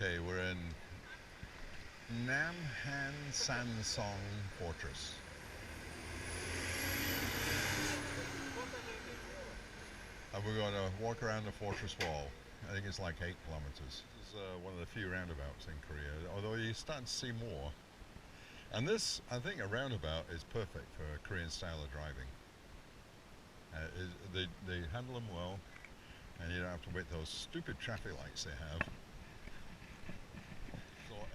Okay, we're in Namhan Fortress. And we're going to walk around the fortress wall. I think it's like 8 kilometers. This is one of the few roundabouts in Korea, although you're starting to see more. And this, I think, a roundabout is perfect for a Korean style of driving. They handle them well, and you don't have to wait those stupid traffic lights they have.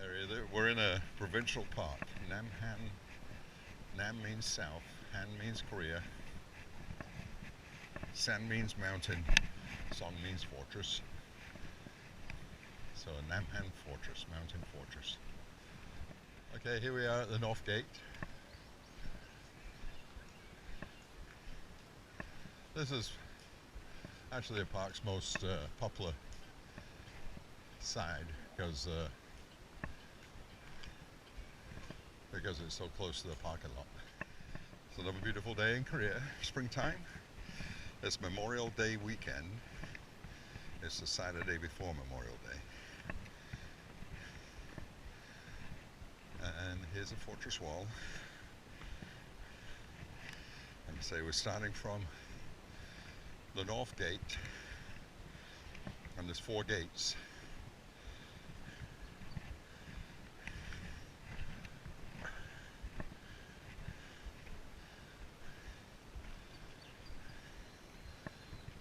Area. We're in a provincial park. Namhan. Nam means south, Han means Korea, San means mountain, Song means fortress. So Namhan Fortress, mountain fortress. Okay, here we are at the North Gate. This is actually the park's most popular side because it's so close to the parking lot. It's another beautiful day in Korea, springtime. It's Memorial Day weekend. It's the Saturday before Memorial Day. And here's a fortress wall. Let me say we're starting from the North Gate, and there's 4 gates.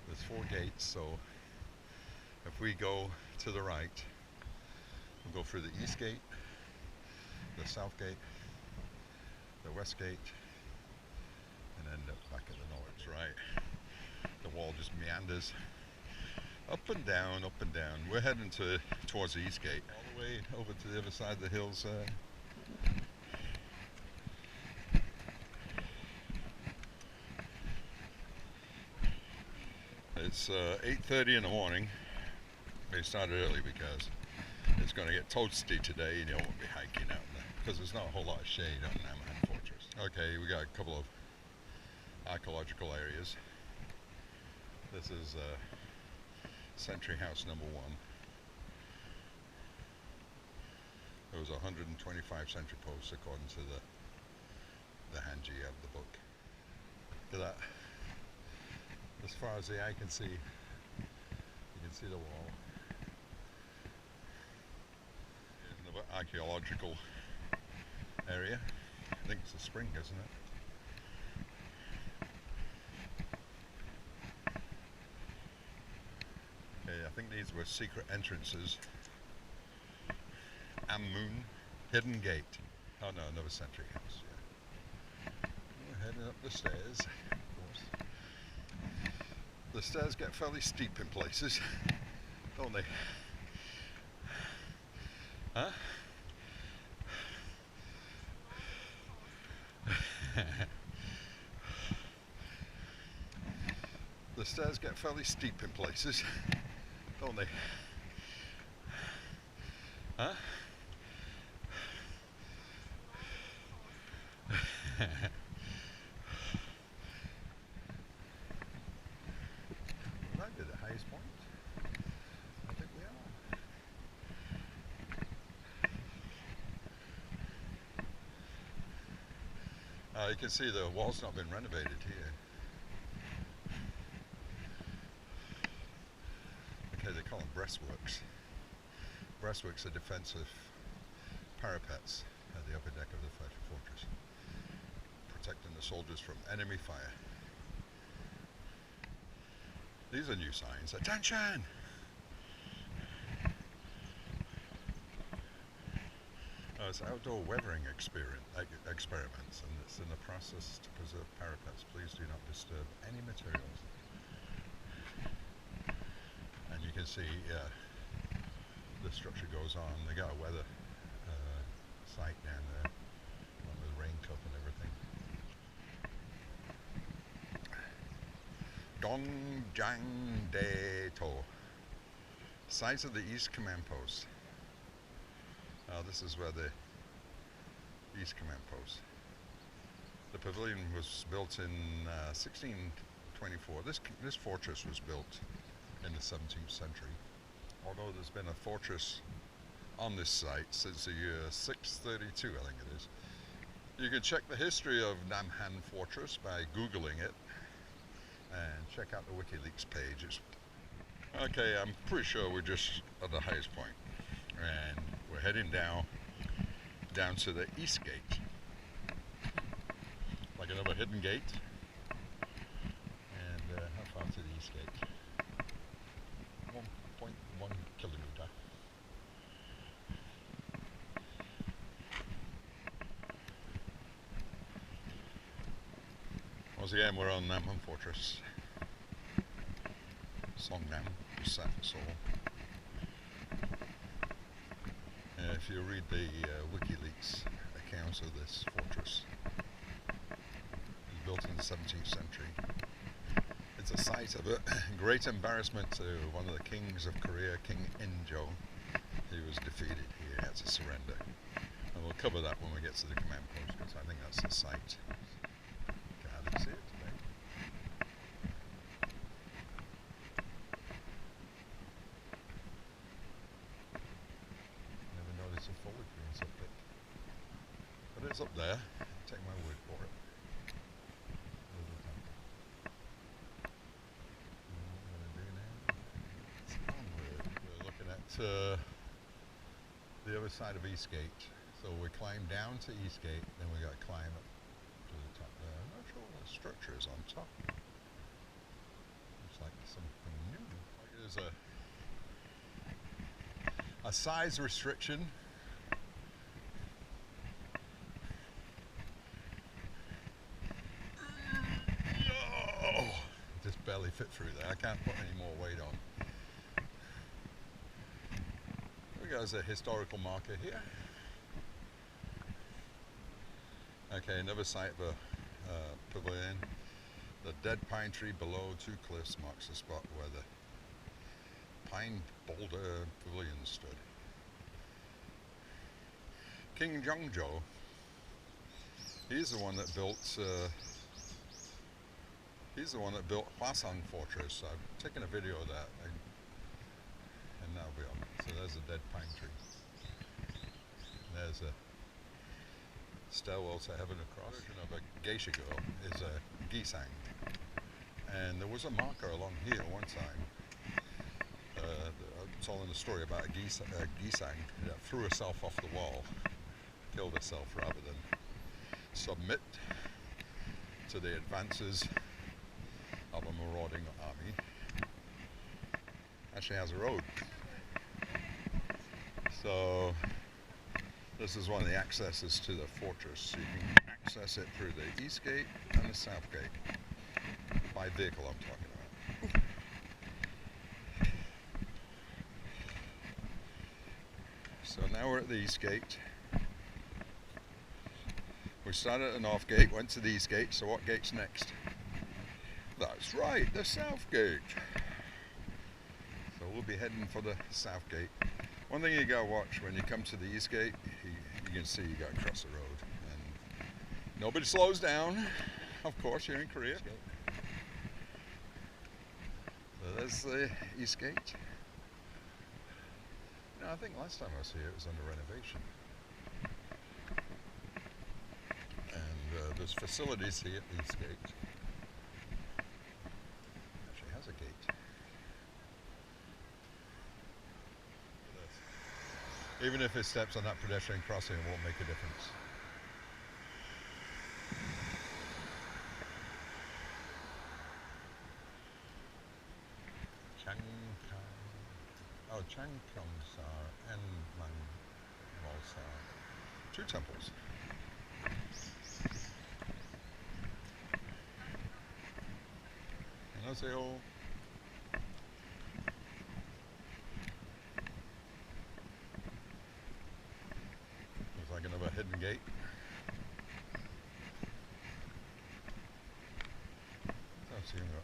There's 4 gates, so if we go to the right, we'll go through the East Gate, the South Gate, the West Gate, and end up back at the North. Right, the wall just meanders up and down, up and down. We're heading towards the East Gate, all the way over to the other side of the hills. It's 8:30 in the morning. We started early because it's going to get toasty today, and you won't be hiking out there because there's not a whole lot of shade on Namhan Fortress. Okay, we got a couple of archaeological areas. This is Sentry House number 1. There was 125 sentry posts according to the Hanji of the book. Look at that. As far as the eye can see, you can see the wall. Here's another archaeological area. I think it's a spring, isn't it? Okay, I think these were secret entrances. Moon, hidden gate. Oh no, another sentry house. Yeah. We're heading up the stairs, of course. The stairs get fairly steep in places, don't they? Huh? The stairs get fairly steep in places, don't they? Huh? Might be the highest point. I think we are. You can see the wall's not been renovated here. Okay, they call them breastworks. Breastworks are defensive parapets at the upper deck of the fortress, protecting the soldiers from enemy fire. These are new signs. Attention! It's outdoor weathering experiments, and it's in the process to preserve parapets. Please do not disturb any materials. And you can see the structure goes on. They got a weather site down there with a rain cup and everything. Dongjang-dae-to, sites of the East Command Post. This is where the East Command Post. The pavilion was built in 1624. This fortress was built in the 17th century. Although there's been a fortress on this site since the year 632, I think it is. You can check the history of Namhan Fortress by Googling it and check out the WikiLeaks page. Okay, I'm pretty sure we're just at the highest point, and we're heading down to the east gate, like another hidden gate. And how far to the east gate? 1.1 kilometer. Once again, we're on Namhan Fortress. Songnam, Sat Seoul. If you read the WikiLeaks accounts of this fortress, it was built in the 17th century. It's a site of a great embarrassment to one of the kings of Korea, King Injo. He was defeated. He had to surrender. And we'll cover that when we get to the command post, because I think that's the site. Can hardly see it today. Never noticed the foliage being so thick. But it's up there. Take my word for it. The other side of Eastgate. So we climb down to Eastgate, then we got to climb up to the top there. I'm not sure what the structure is on top. Looks like something new. There's a size restriction. Oh, just barely fit through there. I can't put any more weight on. There's a historical marker here. Okay, another site of a pavilion. The dead pine tree below two cliffs marks the spot where the pine boulder pavilion stood. King Jongjo, he's the one that built Hwasong Fortress. I've taken a video of that. And that'll be on. So there's a dead pine tree. There's a stairwell to heaven across. Of a geisha girl is a gisang. And there was a marker along here one time telling the story about a gisang that threw herself off the wall, killed herself rather than submit to the advances of a marauding army. Actually has a road. So this is one of the accesses to the fortress. You can access it through the east gate and the south gate. By vehicle I'm talking about. So now we're at the east gate. We started at the north gate, went to the east gate, so what gate's next? That's right, the south gate. So we'll be heading for the south gate. One thing you gotta watch when you come to the east gate, you can see you gotta cross the road, and nobody slows down. Of course, you're in Korea. So there's the east gate. No, I think last time I was here it was under renovation. And there's facilities here at the east gate. Actually has a gate. Even if it steps on that pedestrian crossing, it won't make a difference. Changkyongsar and Manwalsar. Two temples. 안녕하세요. Looks like another hidden gate.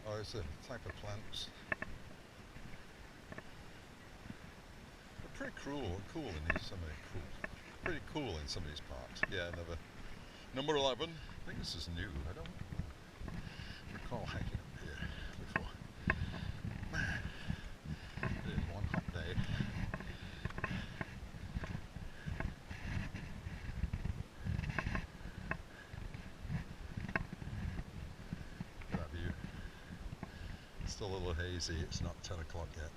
Oh, it's a type of plants. They're pretty cool in these. Pretty cool in some of these parks. Yeah, another number 11. I think this is new. I don't recall hiking up here before. It is one hot day. Still a little hazy, it's not 10 o'clock yet.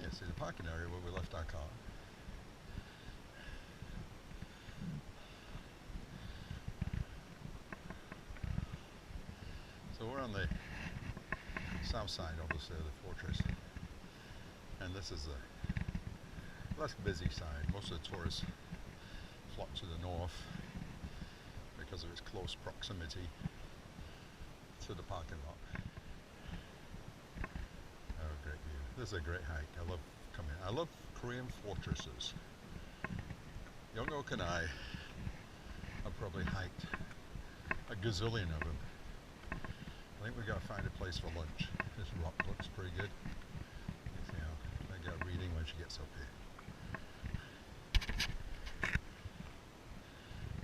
Yeah, see the parking area where we left our car. So we're on the south side, obviously, of the fortress. And this is the less busy side. Most of the tourists flock to the north because of its close proximity to the parking lot. Oh, great view. This is a great hike. I love coming. I love Korean fortresses. Young Oak and I have probably hiked a gazillion of them. I think we got to find a place for lunch. This rock looks pretty good. You know, I got reading when she gets up here.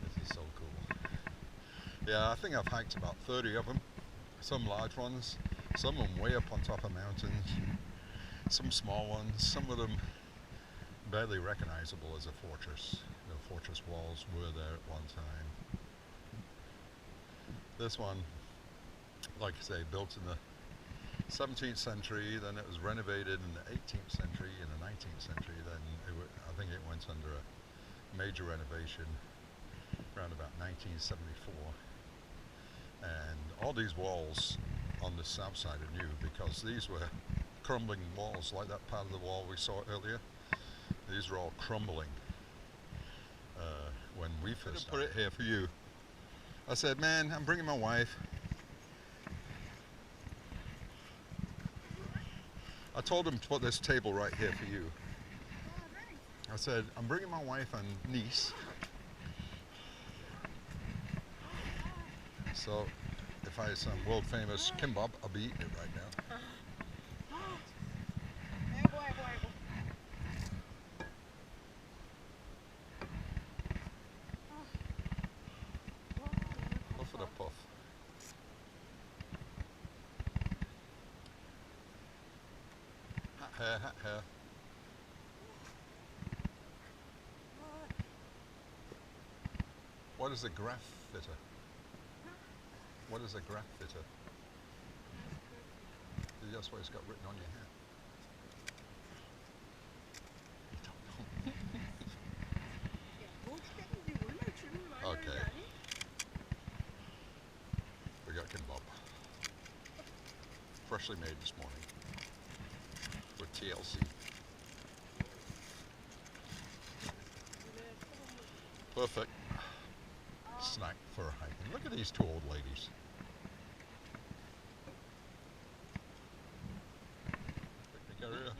This is so cool. Yeah, I think I've hiked about 30 of them. Some large ones, some of them way up on top of mountains, some small ones, some of them barely recognizable as a fortress. The fortress walls were there at one time. This one, like I say, built in the 17th century, then it was renovated in the 18th century, in the 19th century, then I think it went under a major renovation around about 1974. And all these walls on the south side are new because these were crumbling walls, like that part of the wall we saw earlier. These are all crumbling when we first put it here for you. I said, man, I'm bringing my wife. I told him to put this table right here for you. I said, I'm bringing my wife and niece. So if I had some world famous kimbap, I'll be eating it right now. Puff it up, puff. Hot hair, hot hair. What is a graph fitter? What is a graph fitter? That's what it's got written on your hat. You don't know. Okay. We got kimbap. Freshly made this morning with TLC. Perfect snack for hiking. Look at these two old ladies. Picnic area.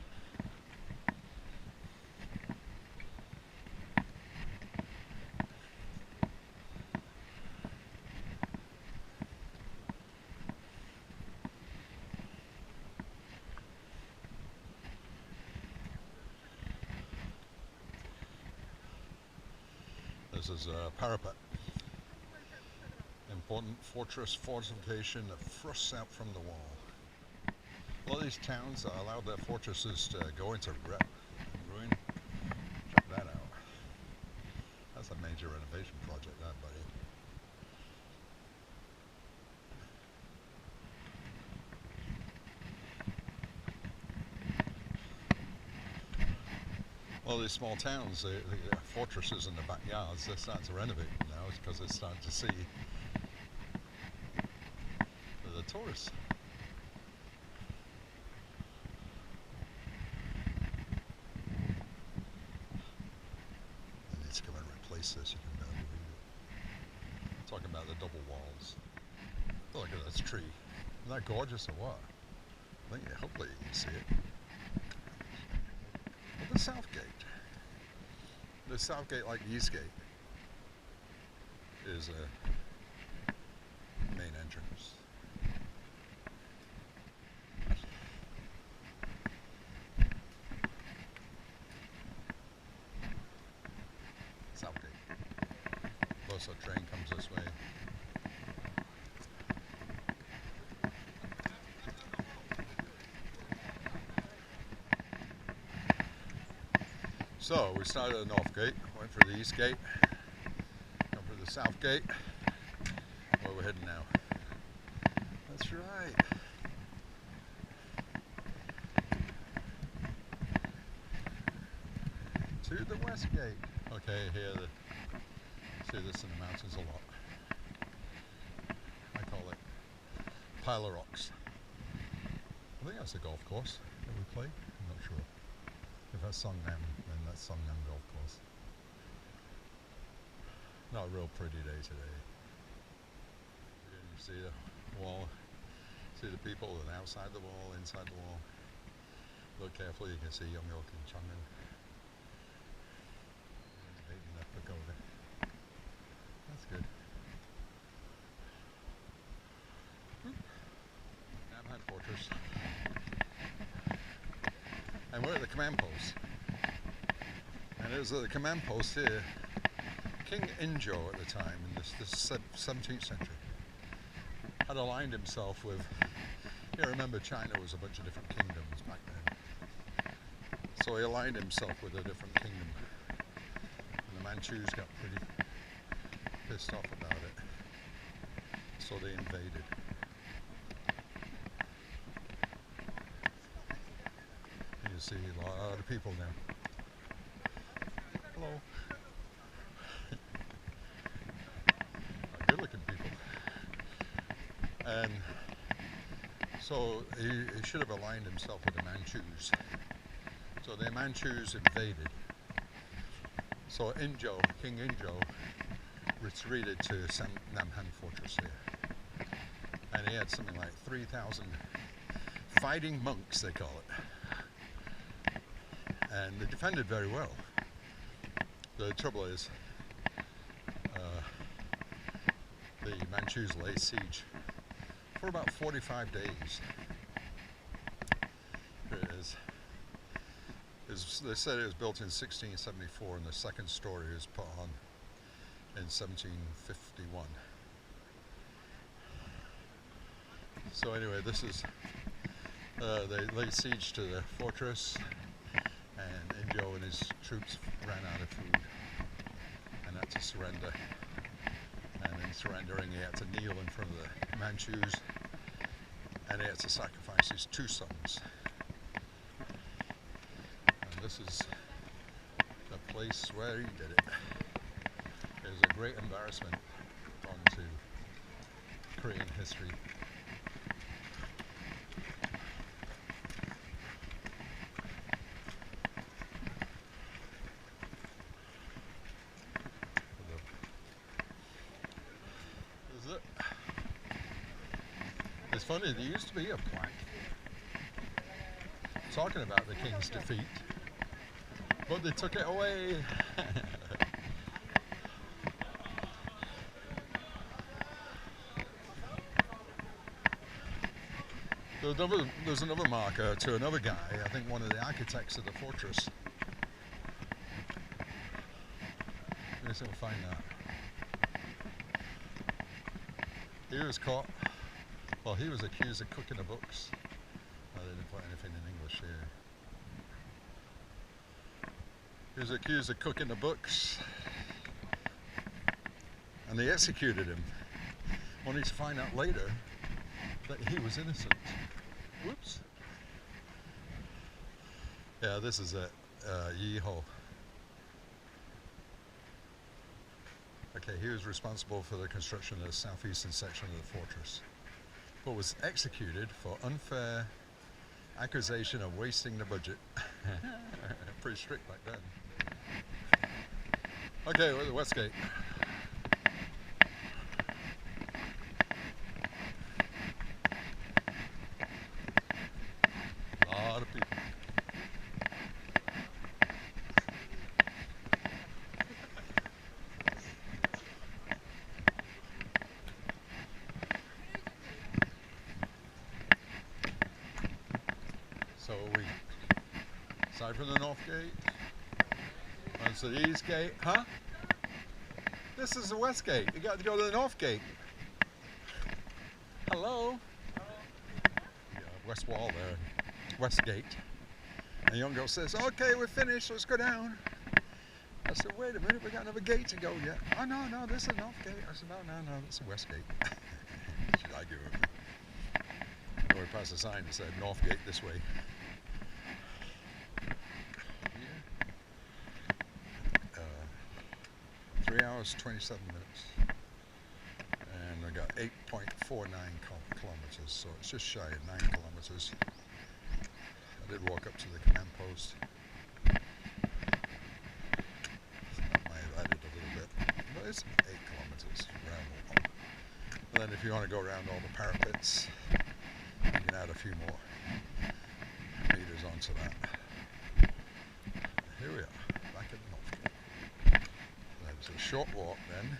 This is a parapet. Important fortress fortification that thrusts out from the wall. A lot of these towns allowed their fortresses to go into ruin. Check that out. That's a major renovation project, that, buddy. Well, these small towns, the fortresses in the backyards, they're starting to renovate them now because they're starting to see the tourists. They need to come and replace this. You can barely read it. Talking about the double walls. Look at this tree. Isn't that gorgeous or what? I think, hopefully you can see it. Well, the south gate. The south gate, like the east gate, is a main entrance. South gate. Plus a train comes this way. So we started at the north gate, went for the east gate, come for the south gate. Where we're heading now? That's right. To the west gate. Okay, here, see this in the mountains a lot. I call it pile of rocks. I think that's a golf course that we play. I'm not sure. If that's Songnam, then that's Songnam Golf Course. Not a real pretty day today. You see the wall, see the people on the outside the wall, inside the wall. Look carefully, you can see Yongyok and Chang'an. Making that pagoda. That's good. Namhan Fortress. And we're at the command post. And it was at the command post here, King Injo at the time, in this 17th century, had aligned himself with, you remember China was a bunch of different kingdoms back then. So he aligned himself with a different kingdom. And the Manchus got pretty pissed off about it. So they invaded. You see a lot of people now. Hello. Good looking people. And so he should have aligned himself with the Manchus. So the Manchus invaded. So Injo, King Injo, retreated to Namhan Fortress here. And he had something like 3,000 fighting monks, they call it. And they defended very well. The trouble is, the Manchus lay siege for about 45 days. Here it is. They said it was built in 1674 and the second story was put on in 1751. So anyway, this is, they laid siege to the fortress, and Injo and his troops ran out of food and had to surrender. And in surrendering, he had to kneel in front of the Manchus, and he had to sacrifice his 2 sons. And this is the place where he did it. It was a great embarrassment onto Korean history. It's funny, there used to be a plaque talking about the king's defeat, but they took it away. There's another marker to another guy, I think one of the architects of the fortress. Let's see if we'll find that. He was caught. Well, he was accused of cooking the books. Oh, they didn't put anything in English here. He was accused of cooking the books, and they executed him, only to find out later that he was innocent. Whoops. Yeah, this is it, Yiho. Okay, he was responsible for the construction of the southeastern section of the fortress, but was executed for unfair accusation of wasting the budget. Pretty strict back then. Okay, we're at the west gate. A lot of people. So we, aside from the north gate, once to the east gate, huh? This is the west gate. You got to go to the north gate. Hello? Yeah, west wall there, west gate. And the young girl says, okay, we're finished, let's go down. I said, wait a minute, we got another gate to go yet. Oh, no, this is the north gate. I said, no, that's the west gate. Should I give her? We passed a sign that said north gate this way. Yeah. 3 hours, 27 minutes. And I got 8.49 kilometers, so it's just shy of 9 kilometers. I did walk up to the command post. It's 8 kilometers around all. And then if you want to go around all the parapets, you can add a few more meters onto that. Here we are, back at the North Gate. There's a short walk then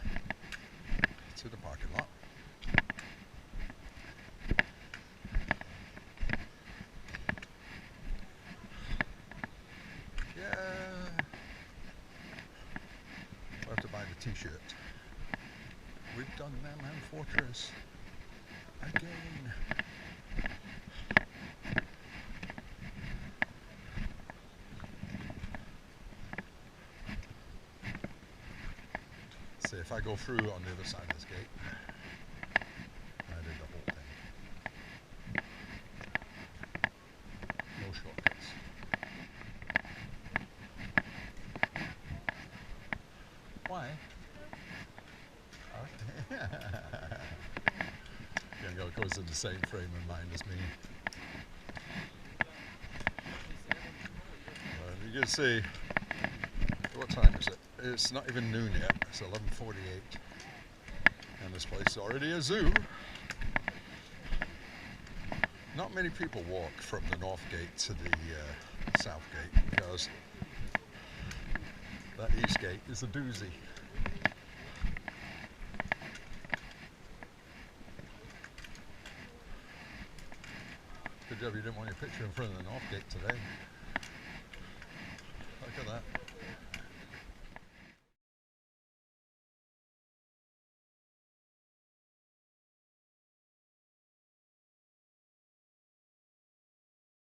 to the parking lot. We'll have to buy the t-shirt. We've done Namhan Fortress again. See, if I go through on the other side of this gate, I did the whole thing. No shortcuts. Why? Yeah, it goes in the same frame of mind as me. You can see, what time is it? It's not even noon yet. It's 11:48, and this place is already a zoo. Not many people walk from the north gate to the south gate because that east gate is a doozy. Good job you didn't want your picture in front of the north gate today.